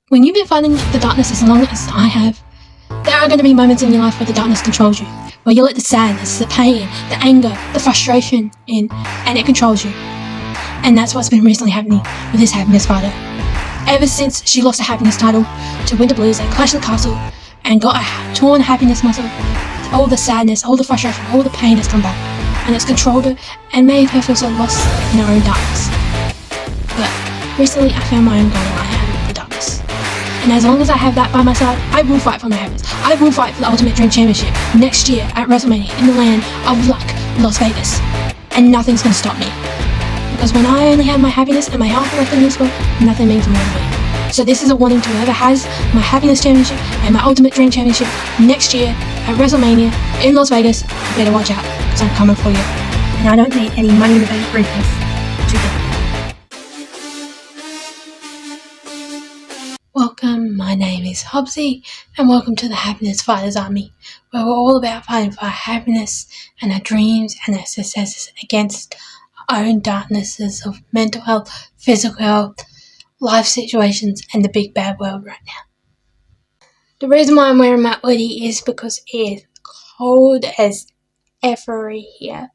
When you've been fighting the darkness as long as I have, there are going to be moments in your life where the darkness controls you, where you let the sadness, the pain, the anger, the frustration in, and it controls you. And that's what's been recently happening with this happiness fighter. Ever since she lost the happiness title to Winter Blues at Clash of the Castle and got a torn happiness muscle, all the sadness, all the frustration, all the pain has come back, and it's controlled her and made her feel so lost in her own darkness. But recently I found my own goal. I have the darkness. And as long as I have that by my side, I will fight for my happiness. I will fight for the Ultimate Dream Championship next year at WrestleMania in the land of luck, Las Vegas. And nothing's going to stop me. Because when I only have my happiness and my health left in this world, nothing means more to me. So this is a warning to whoever has my happiness championship and my Ultimate Dream Championship next year at WrestleMania in Las Vegas. You better watch out, because I'm coming for you. And I don't need any Money in the Bank briefcase to get it. Welcome, my name is Hobbsy, and welcome to the Happiness Fighters Army, where we're all about fighting for our happiness and our dreams and our successes against our own darknesses of mental health, physical health, life situations, and the big bad world right now. The reason why I'm wearing my hoodie is because it is cold as effery here.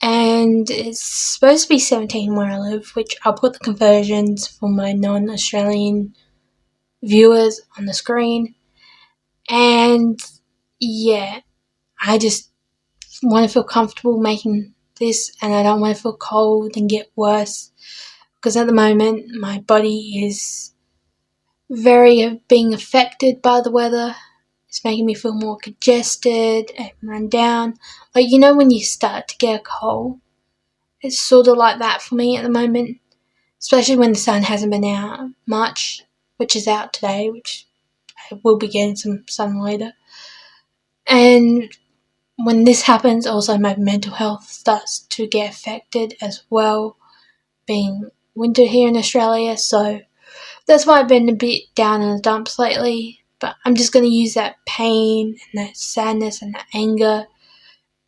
And it's supposed to be 17 where I live, which I'll put the conversions for my non-Australian viewers on the screen. And yeah, I just want to feel comfortable making this, and I don't want to feel cold and get worse, because at the moment my body is very being affected by the weather. It's making me feel more congested and run down. Like, you know when you start to get a cold? It's sort of like that for me at the moment, especially when the sun hasn't been out much, which is out today, which I will be getting some sun later. And when this happens, also my mental health starts to get affected as well, being winter here in Australia. So that's why I've been a bit down in the dumps lately. But I'm just going to use that pain and that sadness and that anger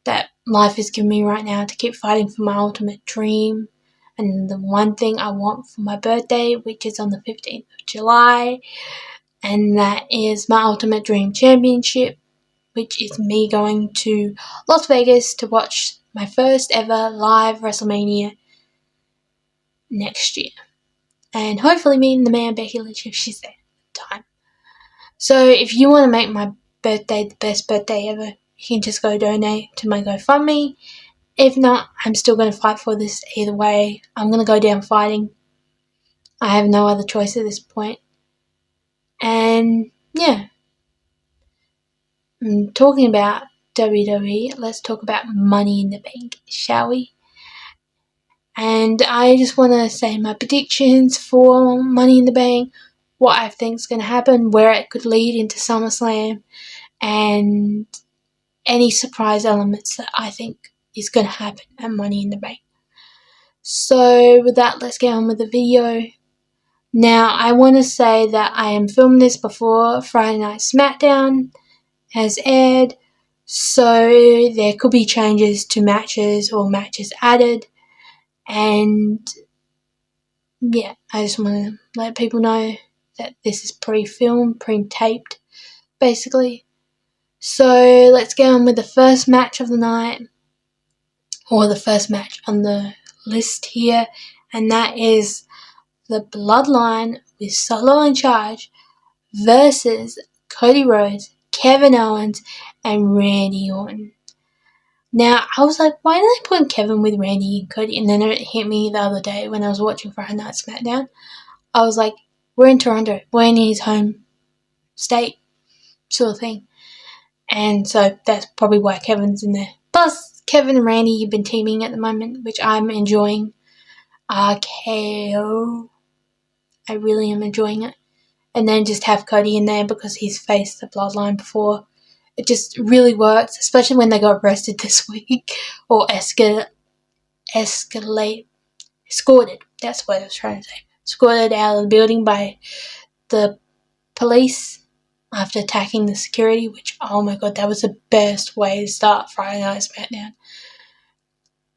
that life is giving me right now to keep fighting for my ultimate dream and the one thing I want for my birthday, which is on the 15th of July, and that is my Ultimate Dream Championship, which is me going to Las Vegas to watch my first ever live WrestleMania next year, and hopefully meeting the man Becky Lynch if she's there at the time. So if you want to make my birthday the best birthday ever, you can just go donate to my GoFundMe. If not, I'm still going to fight for this either way. I'm going to go down fighting. I have no other choice at this point. And yeah, talking about WWE, let's talk about Money in the Bank, shall we? And I just want to say my predictions for Money in the Bank, what I think is going to happen, where it could lead into SummerSlam, and any surprise elements that I think is going to happen at Money in the Bank. So with that, let's get on with the video. Now, I want to say that I am filming this before Friday Night SmackDown has aired, so there could be changes to matches or matches added. And yeah, I just want to let people know that this is pre-filmed, pre-taped, basically. So let's get on with the first match of the night, or the first match on the list here, and that is the Bloodline with Solo in charge versus Cody Rhodes, Kevin Owens, and Randy Orton. Now, I was like, why did they put Kevin with Randy and Cody? And then it hit me the other day when I was watching Friday Night SmackDown. I was like, we're in Toronto. We're in his home state, sort of thing. And so that's probably why Kevin's in there. Plus, Kevin and Randy have been teaming at the moment, which I'm enjoying. RKO. I really am enjoying it. And then just have Cody in there because he's faced the Bloodline before. It just really works, especially when they got arrested this week. Or escorted. That's what I was trying to say. Escorted out of the building by the police after attacking the security, which, oh my god, that was the best way to start Friday Night SmackDown.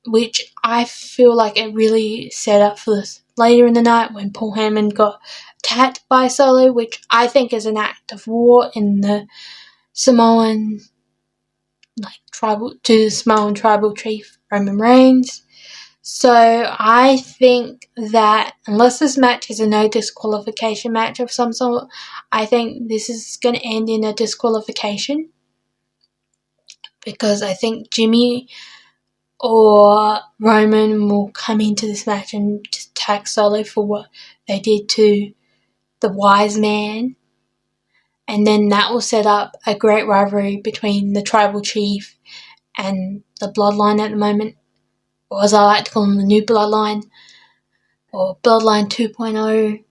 Which I feel like it really set up for later in the night when Paul Heyman got attacked by Solo, which I think is an act of war in the Samoan Samoan tribal chief Roman Reigns. So I think that unless this match is a no disqualification match of some sort, I think this is going to end in a disqualification, because I think Jimmy or Roman will come into this match and just attack Solo for what they did to the Wise Man, and then that will set up a great rivalry between the tribal chief and the Bloodline at the moment, or as I like to call them, the New Bloodline, or Bloodline 2.0,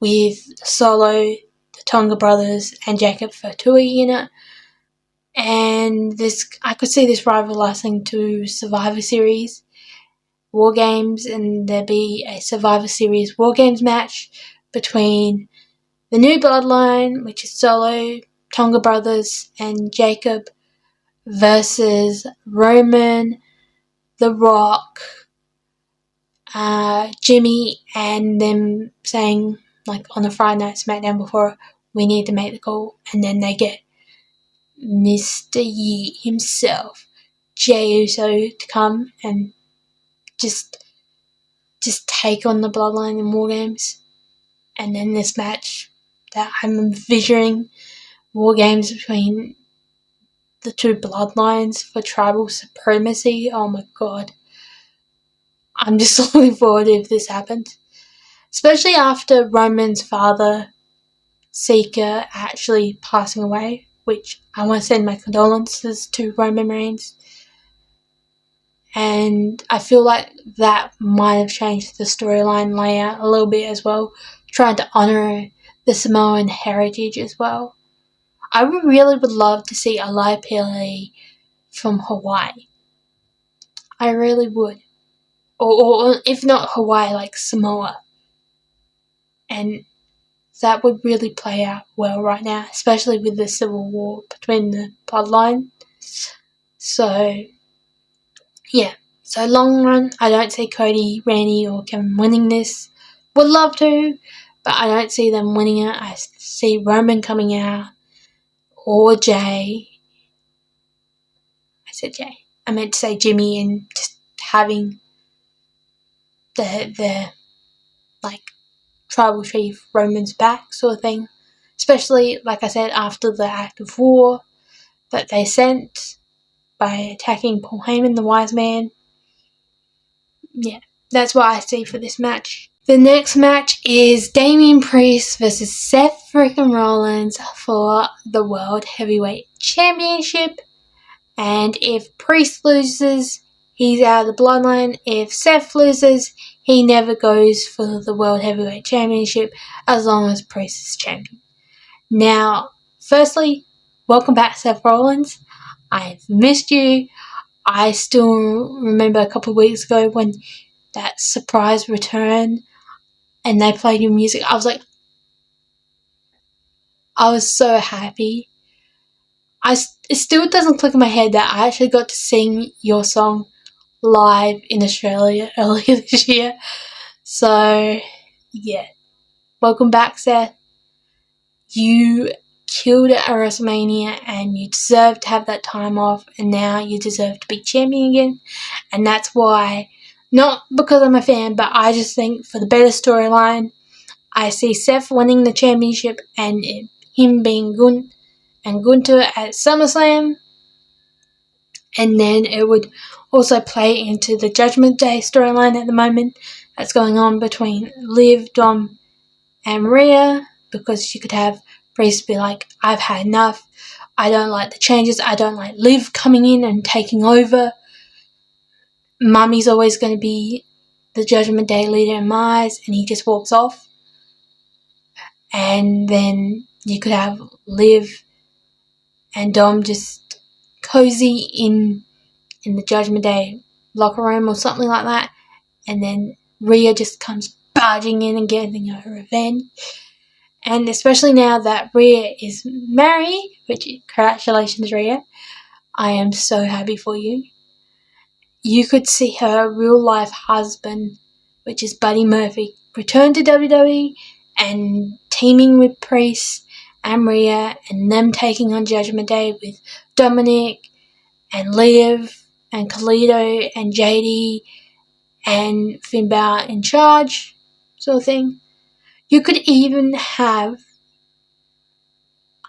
with Solo, the Tonga brothers, and Jacob Fatuoui in it. And I could see this rival lasting to Survivor Series War Games, and there'd be a Survivor Series War Games match between the New Bloodline, which is Solo, Tonga brothers, and Jacob, versus Roman, The Rock, Jimmy, and them saying, on the Friday Night SmackDown before, we need to make the call, and then they get Mr. Yi himself, Jey Uso, to come and just take on the Bloodline in War Games. And then this match that I'm envisioning, War Games between the two Bloodlines for tribal supremacy. Oh my god. I'm just looking forward to if this happens. Especially after Roman's father, Sika, actually passing away, which I want to send my condolences to Roman Reigns. And I feel like that might have changed the storyline layout a little bit as well, trying to honour the Samoan heritage as well. I really would love to see a live PLE from Hawaii. I really would. Or if not Hawaii, Samoa. And that would really play out well right now, especially with the civil war between the bloodline. So, yeah. So long run, I don't see Cody, Randy, or Kevin winning this. Would love to, but I don't see them winning it. I see Roman coming out, or Jay. I said Jay. I meant to say Jimmy, and just having the tribal chief Roman's back sort of thing. Especially, like I said, after the act of war that they sent by attacking Paul Heyman, the Wise Man. Yeah, that's what I see for this match. The next match is Damian Priest versus Seth freaking Rollins for the World Heavyweight Championship. And if Priest loses, he's out of the bloodline. If Seth loses, he never goes for the World Heavyweight Championship as long as Priest is champion. Now, firstly, welcome back, Seth Rollins. I've missed you. I still remember a couple of weeks ago when that surprise return and they played your music. I was so happy. It still doesn't click in my head that I actually got to sing your song live in Australia earlier this year. So, yeah. Welcome back, Seth. You killed it at WrestleMania and you deserve to have that time off, and now you deserve to be champion again. And that's why, not because I'm a fan, but I just think for the better storyline, I see Seth winning the championship and him being Gunther at SummerSlam. And then it would also play into the Judgment Day storyline at the moment that's going on between Liv, Dom, and Rhea, because you could have Priest be like, I've had enough. I don't like the changes. I don't like Liv coming in and taking over. Mummy's always going to be the Judgment Day leader in my eyes, and he just walks off. And then you could have Liv and Dom just cozy in the Judgment Day locker room or something like that, and then Rhea just comes barging in and getting her revenge. And especially now that Rhea is married, which, congratulations, Rhea, I am so happy for you. You could see her real life husband which is Buddy Murphy, return to WWE and teaming with Priest and Rhea and them taking on Judgment Day with Dominic and Liv and Kalisto and JD and Finn Balor in charge, sort of thing. You could even have,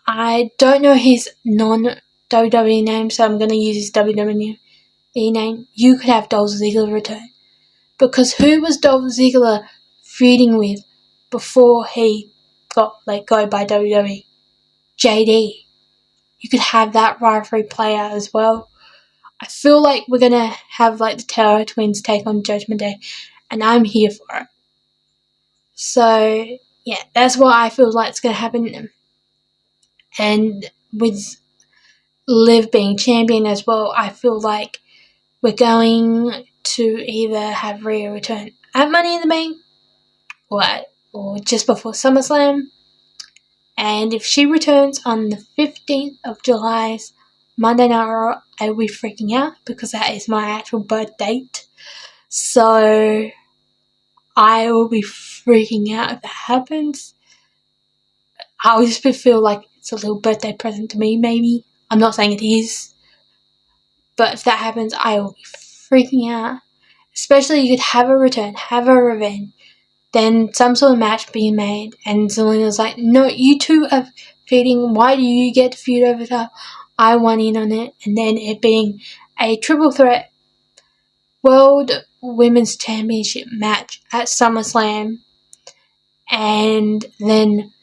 I don't know his non-WWE name, so I'm going to use his WWE name. You could have Dolph Ziggler return. Because who was Dolph Ziggler feuding with before he got let go by WWE? JD. You could have that rivalry play out as well. I feel like we're going to have like the Terror Twins take on Judgment Day, and I'm here for it. So, yeah, that's what I feel like is going to happen. And with Liv being champion as well, I feel like we're going to either have Rhea return at Money in the Bank or just before SummerSlam. And if she returns on the 15th of July's Monday Night Raw, I will be freaking out because that is my actual birth date. So I will be freaking out if that happens. I will just feel like it's a little birthday present to me, maybe. I'm not saying it is. But if that happens, I will be freaking out. Especially you could have a return, have a revenge, then some sort of match being made, and Zelina's like, no, you two are feuding, why do you get to feud over top? I want in on it, and then it being a triple threat World Women's Championship match at SummerSlam, and then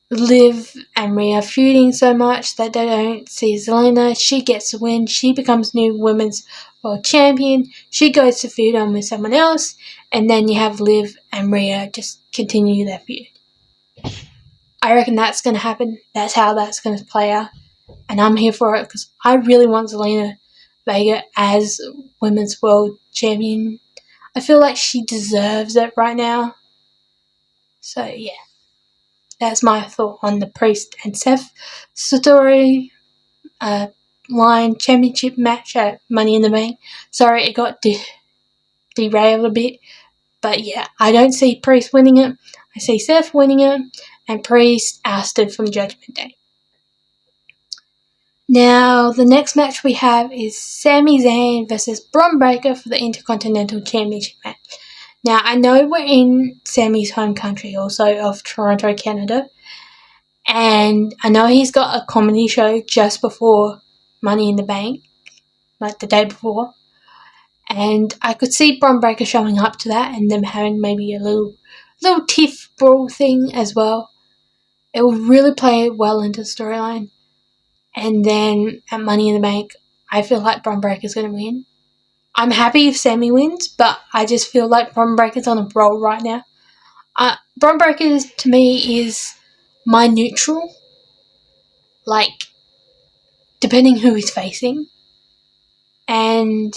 Liv and Rhea feuding so much that they don't see Zelina. She gets the win. She becomes new Women's World Champion. She goes to feud on with someone else. And then you have Liv and Rhea just continue their feud. I reckon that's going to happen. That's how that's going to play out. And I'm here for it because I really want Zelina Vega as Women's World Champion. I feel like she deserves it right now. So, yeah. That's my thought on the Priest and Seth Satori line championship match at Money in the Bank. Sorry, it got derailed a bit. But yeah, I don't see Priest winning it. I see Seth winning it and Priest ousted from Judgment Day. Now, the next match we have is Sami Zayn versus Bron Breakker for the Intercontinental Championship match. Now, I know we're in Sammy's home country also of Toronto, Canada. And I know he's got a comedy show just before Money in the Bank, like the day before. And I could see Bron Breakker showing up to that and them having maybe a little tiff brawl thing as well. It will really play well into the storyline. And then at Money in the Bank, I feel like Bron Breakker's going to win. I'm happy if Sammy wins, but I just feel like Bron Breakker's on a roll right now. Bron Breakker, to me, is my neutral. Like, depending who he's facing. And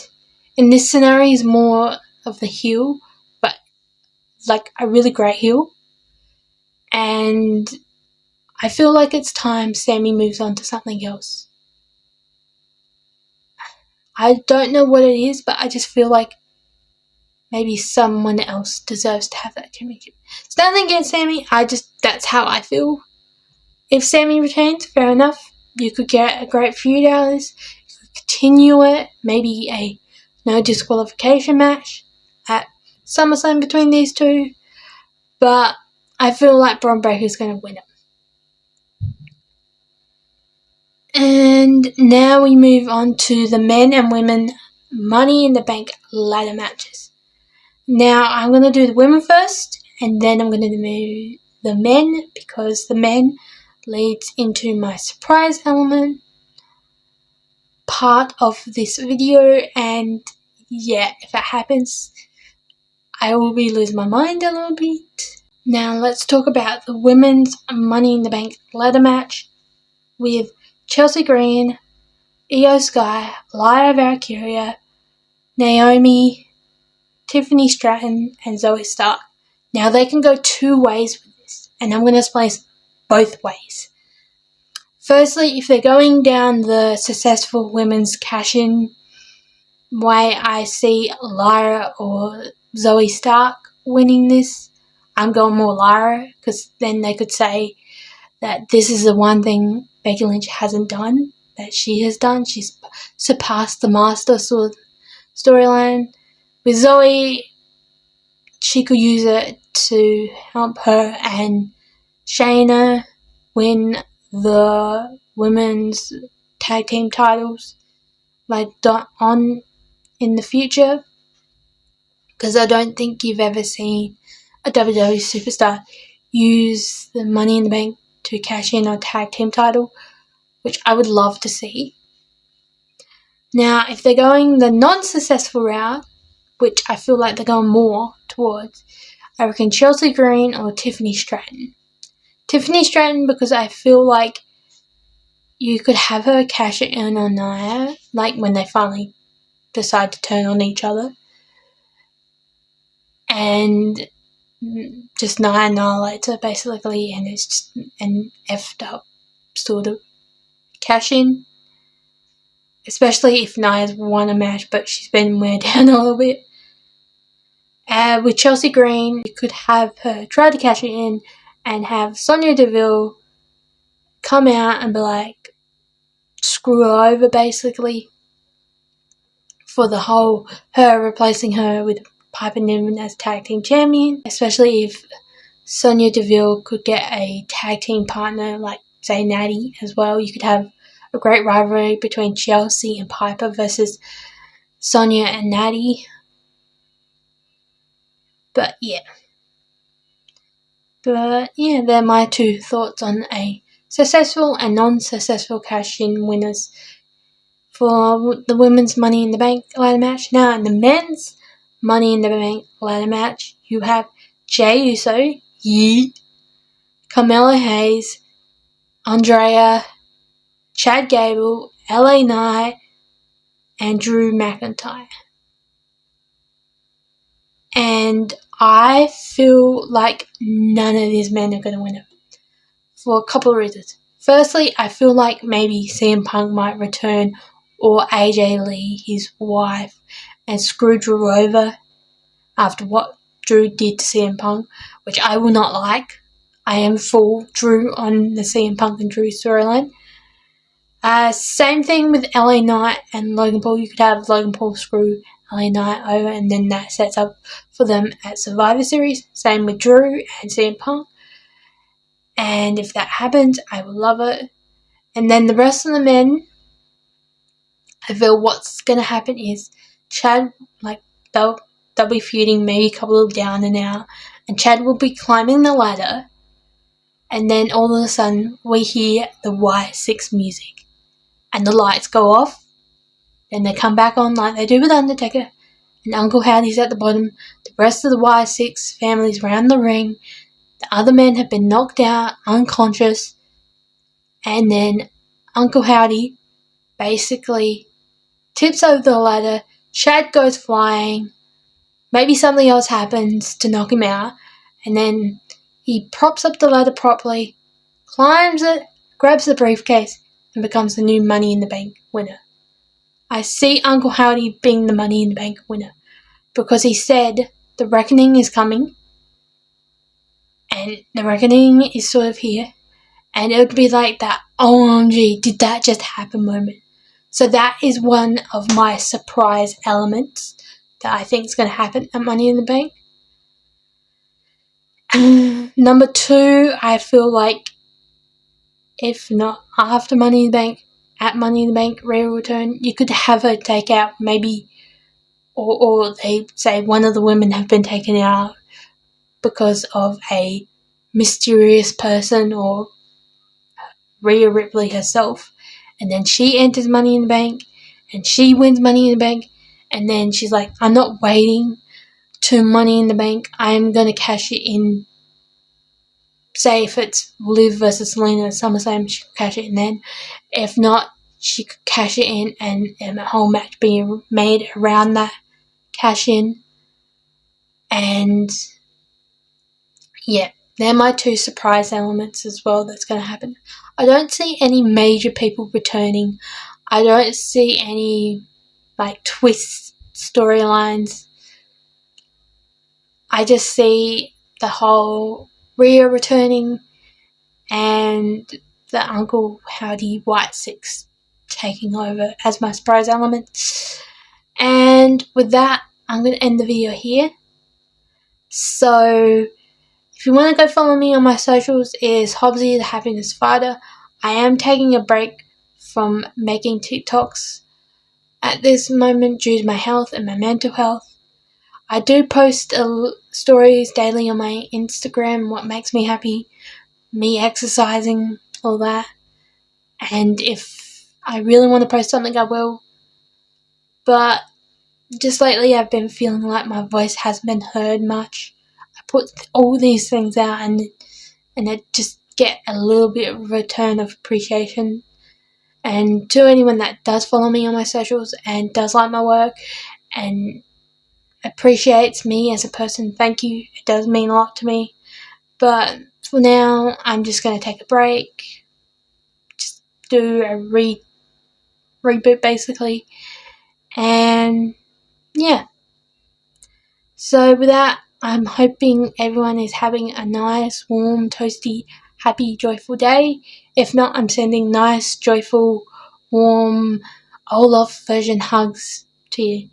in this scenario, he's more of the heel, but like a really great heel. And I feel like it's time Sammy moves on to something else. I don't know what it is, but I just feel like maybe someone else deserves to have that championship. It's nothing against Sammy, that's how I feel. If Sammy retains, fair enough. You could get a great feud out of this. You could continue it. Maybe a no disqualification match at SummerSlam between these two. But I feel like Bron Breakker's going to win it. And now we move on to the men and women Money in the Bank ladder matches. Now I'm going to do the women first, and then I'm going to do the men, because the men leads into my surprise element part of this video, and yeah, if that happens, I will be losing my mind a little bit. Now let's talk about the women's Money in the Bank ladder match with Chelsea Green, Io Sky, Lyra Valkyria, Naomi, Tiffany Stratton, and Zoe Stark. Now they can go two ways with this, and I'm going to explain both ways. Firstly, if they're going down the successful women's cash-in way, I see Lyra or Zoe Stark winning this. I'm going more Lyra, because then they could say that this is the one thing Becky Lynch hasn't done that she has done. She's surpassed the Master Sword storyline. With Zoe, she could use it to help her and Shayna win the women's tag team titles on in the future, because I don't think you've ever seen a WWE superstar use the Money in the Bank to cash in a tag team title, which I would love to see. Now, if they're going the non-successful route, which I feel like they're going more towards, I reckon Chelsea Green or Tiffany Stratton. Tiffany Stratton, because I feel like you could have her cash it in on Nia, like when they finally decide to turn on each other, and just Nia annihilates her basically, and it's just an effed up sort of cash in. Especially if Nia's won a match, but she's been wear down a little bit. With Chelsea Green, you could have her try to cash it in and have Sonya Deville come out and be like, screw her over basically, for the whole her replacing her with Piper Niven as tag team champion. Especially if Sonya Deville could get a tag team partner like, say, Natty as well. You could have a great rivalry between Chelsea and Piper versus Sonya and Natty. But yeah, they're my two thoughts on a successful and non-successful cash-in winners for the women's Money in the Bank ladder match. Now, in the men's Money in the Bank ladder match, you have Jey Uso, Yeet, Carmelo Hayes, Andrea, Chad Gable, LA Knight, and Drew McIntyre. And I feel like none of these men are going to win it, for a couple of reasons. Firstly, I feel like maybe CM Punk might return, or AJ Lee, his wife, and screw Drew over after what Drew did to CM Punk, which I will not like. I am full Drew on the CM Punk and Drew storyline. Same thing with LA Knight and Logan Paul. You could have Logan Paul screw LA Knight over, and then that sets up for them at Survivor Series. Same with Drew and CM Punk. And if that happens, I will love it. And then the rest of the men, I feel what's going to happen is Chad, they'll be feuding maybe a couple of down and out, and Chad will be climbing the ladder, and then all of a sudden we hear the Y6 music, and the lights go off, then they come back on like they do with Undertaker, and Uncle Howdy's at the bottom, the rest of the Y6 family's round the ring, the other men have been knocked out, unconscious, and then Uncle Howdy basically tips over the ladder, Chad goes flying, maybe something else happens to knock him out, and then he props up the ladder properly, climbs it, grabs the briefcase, and becomes the new Money in the Bank winner. I see Uncle Howdy being the Money in the Bank winner, because he said the reckoning is coming, and the reckoning is sort of here, and it would be like that OMG, did that just happen moment. So that is one of my surprise elements that I think is going to happen at Money in the Bank. Number 2, I feel like if not after Money in the Bank, at Money in the Bank Rhea return, you could have her take out maybe, or they say one of the women have been taken out because of a mysterious person, or Rhea Ripley herself, and then she enters Money in the Bank, and she wins Money in the Bank, and then she's like, I'm not waiting to Money in the Bank, I'm going to cash it in. Say if it's Liv versus Selena at SummerSlam, she could cash it in then. If not, she could cash it in and a whole match being made around that cash in. And yeah, they're my 2 surprise elements as well that's going to happen. I don't see any major people returning. I don't see any twist storylines. I just see the whole Rhea returning and the Uncle Howdy White Six taking over as my surprise element. And with that, I'm going to end the video here. So if you want to go follow me on my socials, it is Hobbsy the Happiness Fighter. I am taking a break from making TikToks at this moment due to my health and my mental health. I do post stories daily on my Instagram, what makes me happy, me exercising, all that. And if I really want to post something, I will. But just lately I've been feeling like my voice hasn't been heard much. I put all these things out and it just get a little bit of return of appreciation. And to anyone that does follow me on my socials and does like my work and appreciates me as a person, thank you. It does mean a lot to me. But for now, I'm just going to take a break, just do a reboot basically, and yeah. So with that, I'm hoping everyone is having a nice, warm, toasty, happy, joyful day. If not, I'm sending nice, joyful, warm, Olaf version hugs to you.